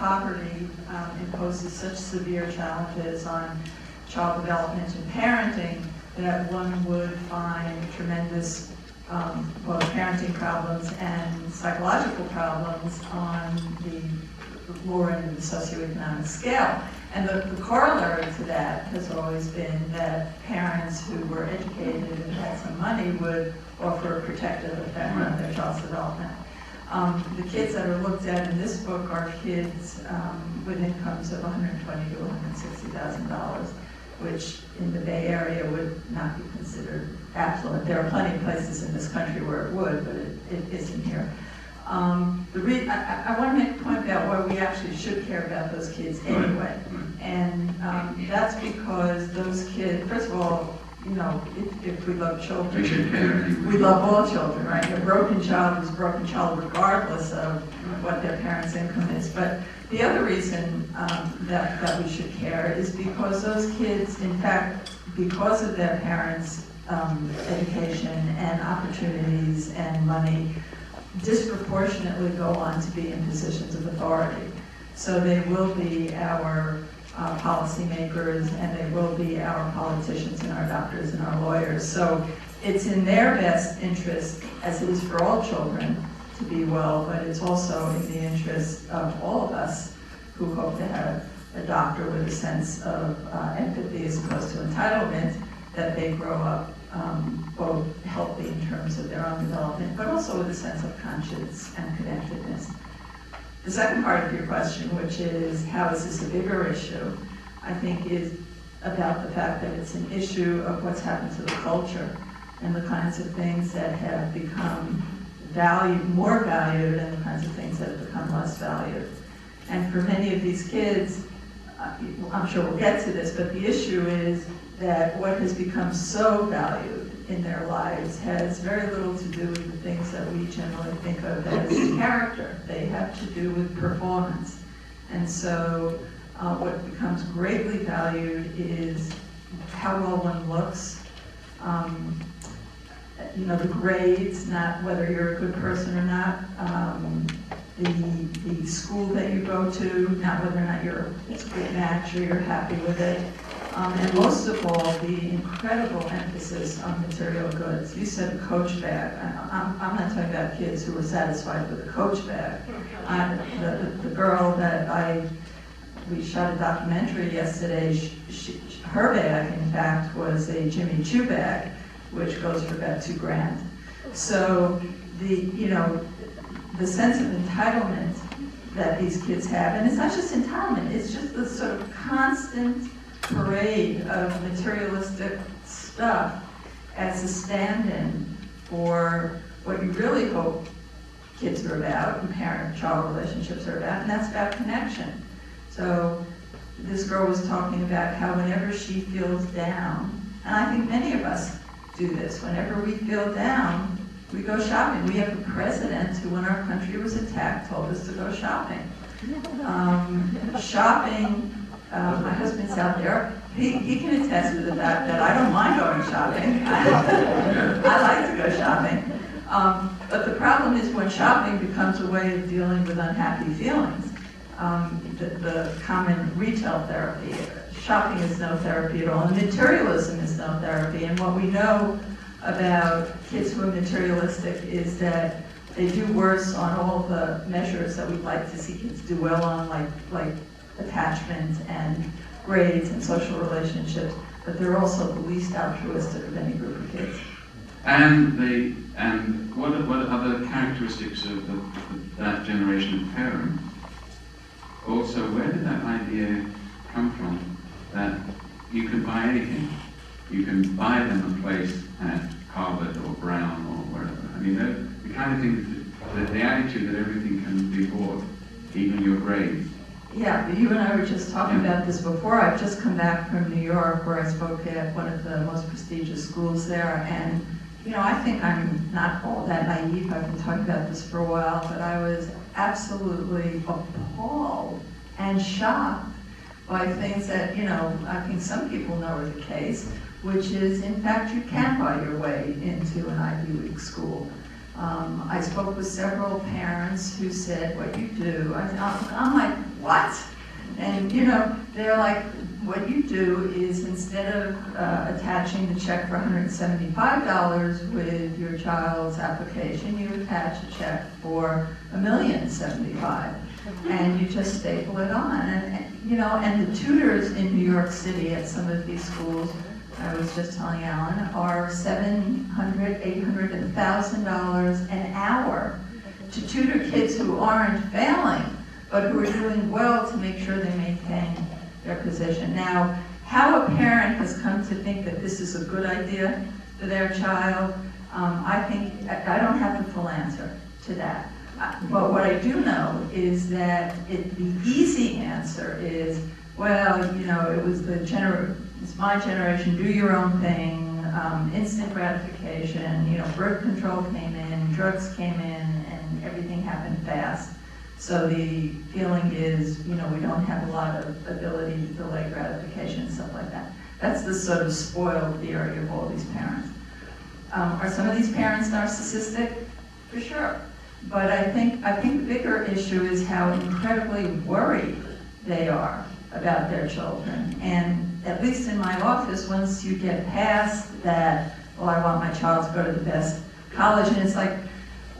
poverty imposes such severe challenges on child development and parenting that one would find tremendous both parenting problems and psychological problems on the lower end of the socioeconomic scale. And the corollary to that has always been that parents who were educated and had some money would offer a protective effect on their child's development. The kids that are looked at in this book are kids with incomes of $120,000 to $160,000, which in the Bay Area would not be considered affluent. There are plenty of places in this country where it would, but it isn't here. I want to make a point about why we actually should care about those kids anyway. And that's because those kids, first of all, you know, if we love children, we should care anyway. We love all children, right? A broken child is a broken child regardless of what their parents' income is. But the other reason that we should care is because those kids, in fact, because of their parents' education and opportunities and money, disproportionately go on to be in positions of authority. So they will be our policymakers, and they will be our politicians and our doctors and our lawyers. So it's in their best interest, as it is for all children, to be well, but it's also in the interest of all of us who hope to have a doctor with a sense of empathy as opposed to entitlement, that they grow up both healthy in terms of their own development, but also with a sense of conscience and connectedness. The second part of your question, which is how is this a bigger issue, I think is about the fact that it's an issue of what's happened to the culture and the kinds of things that have become more valued and the kinds of things that have become less valued. And for many of these kids, I'm sure we'll get to this, but the issue is that what has become so valued in their lives has very little to do with the things that we generally think of as character. They have to do with performance. And so what becomes greatly valued is how well one looks, you know, the grades, not whether you're a good person or not, the school that you go to, not whether or not it's a good match or you're happy with it. And most of all, the incredible emphasis on material goods. You said a Coach bag. I'm not talking about kids who were satisfied with a Coach bag. The girl that we shot a documentary yesterday, her bag, in fact, was a Jimmy Choo bag, which goes for about $2,000. So the sense of entitlement that these kids have, and it's not just entitlement, it's just the sort of constant parade of materialistic stuff as a stand-in for what you really hope kids are about, and parent-child relationships are about, and that's about connection. So this girl was talking about how whenever she feels down, and I think many of us do this, whenever we feel down, we go shopping. We have a president who, when our country was attacked, told us to go shopping. Shopping, my husband's out there, he can attest to the fact that I don't mind going shopping. I like to go shopping. But the problem is when shopping becomes a way of dealing with unhappy feelings. The common retail therapy, shopping is no therapy at all, and materialism is no therapy. And what we know about kids who are materialistic is that they do worse on all the measures that we'd like to see kids do well on, like attachment and grades and social relationships, but they're also the least altruistic of any group of kids. And what are other characteristics of that generation of parents? Also, where did that idea come from that you can buy anything? You can buy them a place at Harvard or Brown or wherever. I mean, the kind of thing, the attitude that everything can be bought, even your grades. Yeah, but you and I were just talking about this before. I've just come back from New York, where I spoke at one of the most prestigious schools there, and I think I'm not all that naive. I've been talking about this for a while, but I was absolutely appalled and shocked by things that, I think some people know are the case, which is, in fact, you can buy your way into an Ivy League school. I spoke with several parents who said, what you do, I'm like, what? And, you know, they're like, what you do is instead of attaching the check for $175 with your child's application, you attach a check for $1,075,000, and you just staple it on. And you know, and the tutors in New York City at some of these schools, I was just telling Alan, are $700, $800, and $1,000 an hour to tutor kids who aren't failing, but who are doing well to make sure they maintain their position. Now, how a parent has come to think that this is a good idea for their child, I don't have the full answer to that. But what I do know is that the easy answer is, well, you know, it's my generation, do your own thing, instant gratification, you know, birth control came in, drugs came in, and everything happened fast. So the feeling is, you know, we don't have a lot of ability to delay gratification and stuff like that. That's the sort of spoiled theory of all these parents. Are some of these parents narcissistic? For sure. But I think the bigger issue is how incredibly worried they are about their children. And at least in my office, once you get past that, well, I want my child to go to the best college, and it's like,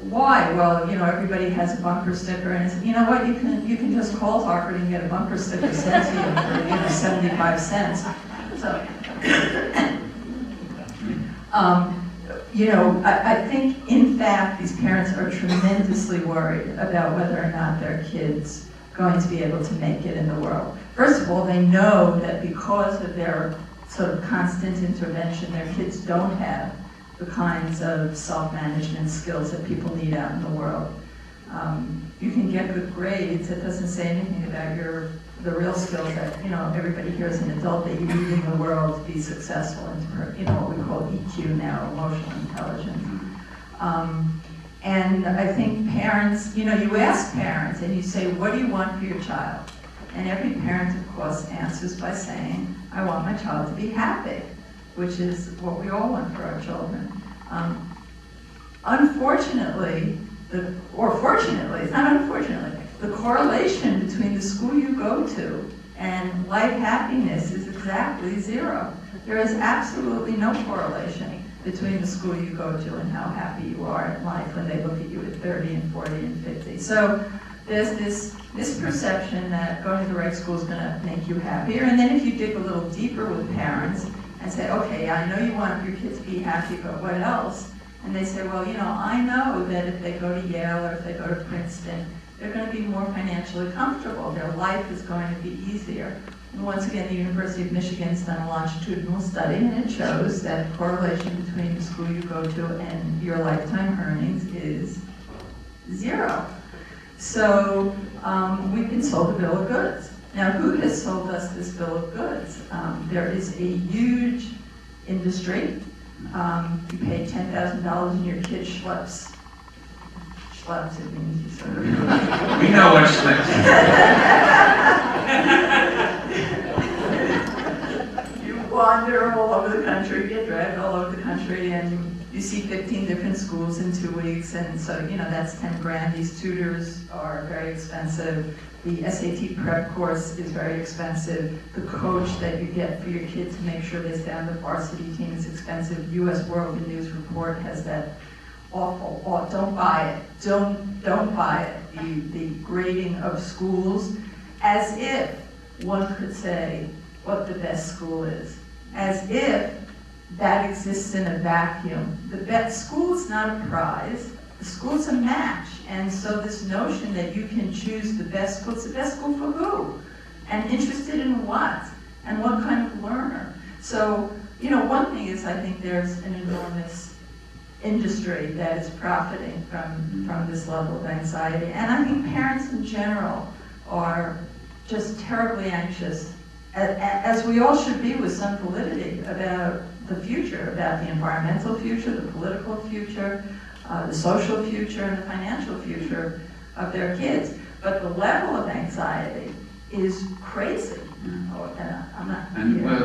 why? Well, you know, everybody has a bumper sticker, and it's, you know what, you can just call Harvard and get a bumper sticker sent to you for, you know, 75 cents. So, you know, I think, in fact, these parents are tremendously worried about whether or not their kid's going to be able to make it in the world. First of all, they know that because of their sort of constant intervention, their kids don't have the kinds of self-management skills that people need out in the world. You can get good grades. It doesn't say anything about the real skills that, you know, everybody here as an adult that you need in the world to be successful in, you know, what we call EQ now, emotional intelligence. And I think parents, you know, you ask parents and you say, what do you want for your child? And every parent, of course, answers by saying, I want my child to be happy, which is what we all want for our children. Unfortunately, fortunately, it's not unfortunately, the correlation between the school you go to and life happiness is exactly zero. There is absolutely no correlation between the school you go to and how happy you are in life when they look at you at 30 and 40 and 50. So there's this misperception that going to the right school is going to make you happier. And then if you dig a little deeper with parents and say, okay, I know you want your kids to be happy, but what else? And they say, well, you know, I know that if they go to Yale or if they go to Princeton, they're going to be more financially comfortable. Their life is going to be easier. And once again, the University of Michigan's done a longitudinal study, and it shows that correlation between the school you go to and your lifetime earnings is zero. So we've been sold a bill of goods. Now, who has sold us this bill of goods? There is a huge industry. You pay $10,000 and your kid schleps. Schleps, it means you sort of... We know what schleps is. You wander all over the country, get dragged all over the country, and you see 15 different schools in 2 weeks, and so, you know, that's 10 grand. These tutors are very expensive. The SAT prep course is very expensive. The coach that you get for your kid to make sure they stay on the varsity team is expensive. U.S. World News Report has that awful, don't buy it, don't buy it, the grading of schools, as if one could say what the best school is, as if that exists in a vacuum. The best school is not a prize, the school's a match, and so this notion that you can choose the best school, it's the best school for who? And interested in what? And what kind of learner? So, you know, one thing is I think there's an enormous industry that is profiting from this level of anxiety. And I think parents in general are just terribly anxious, as we all should be with some validity, about the future, about the environmental future, the political future, the social future, and the financial future of their kids. But the level of anxiety is crazy. I'm not, And, well,